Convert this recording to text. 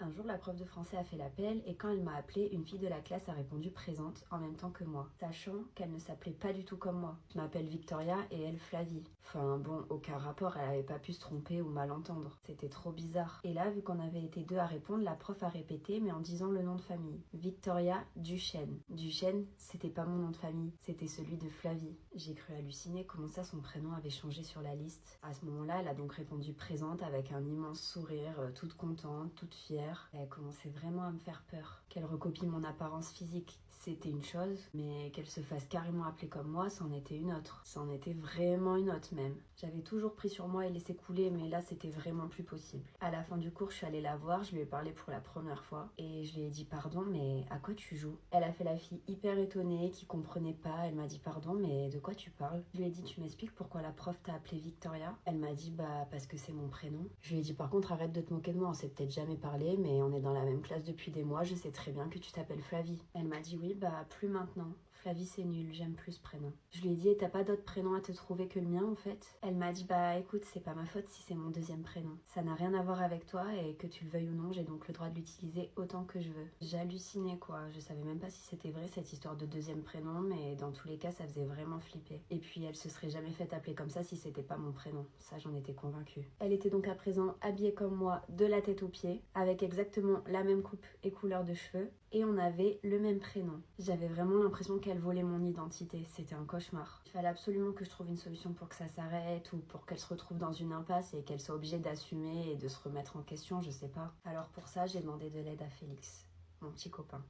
Un jour, la prof de français a fait l'appel et quand elle m'a appelée, une fille de la classe a répondu présente en même temps que moi, sachant qu'elle ne s'appelait pas du tout comme moi. Je m'appelle Victoria et elle Flavie. Enfin bon, aucun rapport, elle avait pas pu se tromper ou mal entendre. C'était trop bizarre. Et là, vu qu'on avait été deux à répondre, la prof a répété mais en disant le nom de famille. Victoria Duchesne. Duchesne, c'était pas mon nom de famille, c'était celui de Flavie. J'ai cru halluciner comment ça son prénom avait changé sur la liste. À ce moment-là, elle a donc répondu présente avec un immense sourire, toute contente, toute fière. Elle commençait vraiment à me faire peur. Qu'elle recopie mon apparence physique, c'était une chose, mais qu'elle se fasse carrément appeler comme moi, c'en était une autre. C'en était vraiment une autre même. J'avais toujours pris sur moi et laissé couler, mais là c'était vraiment plus possible. À la fin du cours, je suis allée la voir, je lui ai parlé pour la première fois et je lui ai dit pardon, mais à quoi tu joues? Elle a fait la fille hyper étonnée, qui comprenait pas. Elle m'a dit pardon, mais de quoi tu parles? Je lui ai dit tu m'expliques pourquoi la prof t'a appelée Victoria? Elle m'a dit bah parce que c'est mon prénom. Je lui ai dit par contre arrête de te moquer de moi, on s'est peut-être jamais parlé, mais on est dans la même classe depuis des mois, je sais très bien que tu t'appelles Flavie. Elle m'a dit oui bah plus maintenant. Flavie c'est nul, j'aime plus ce prénom. Je lui ai dit et t'as pas d'autre prénom à te trouver que le mien en fait? Elle m'a dit bah écoute c'est pas ma faute si c'est mon deuxième prénom. Ça n'a rien à voir avec toi et que tu le veuilles ou non j'ai donc le droit de l'utiliser autant que je veux. J'hallucinais quoi, je savais même pas si c'était vrai cette histoire de deuxième prénom mais dans tous les cas ça faisait vraiment flipper. Et puis elle se serait jamais fait appeler comme ça si c'était pas mon prénom, ça j'en étais convaincue. Elle était donc à présent habillée comme moi de la tête aux pieds avec exactement la même coupe et couleur de cheveux et on avait le même prénom. J'avais vraiment l'impression qu'elle volait mon identité, c'était un cauchemar. Il fallait absolument que je trouve une solution pour que ça s'arrête ou pour qu'elle se retrouve dans une impasse et qu'elle soit obligée d'assumer et de se remettre en question, je sais pas. Alors pour ça, j'ai demandé de l'aide à Félix, mon petit copain.